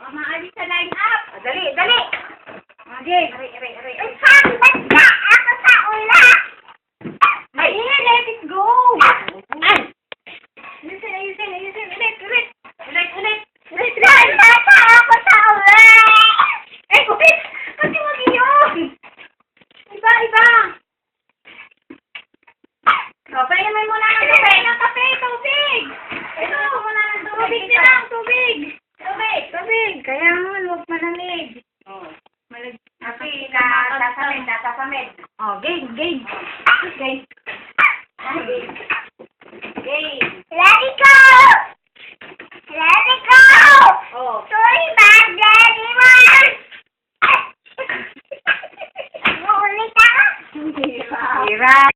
Maalis sa line up. Dali, dali. Okay. Aray. Sambat ka ako sa ula. Ay, let it go. Ay! Ayusin. Ulit. Ulit. Sambat ka ako sa ula. Eh, ulit. Kasi wag yun. Iba. O, pahingamin muna ng kape, tubig. Ito, muna ng tubig na lang, tubig. Kaya nga, huwag malamig. Oh. Kasi Nakasamid. Oh, game.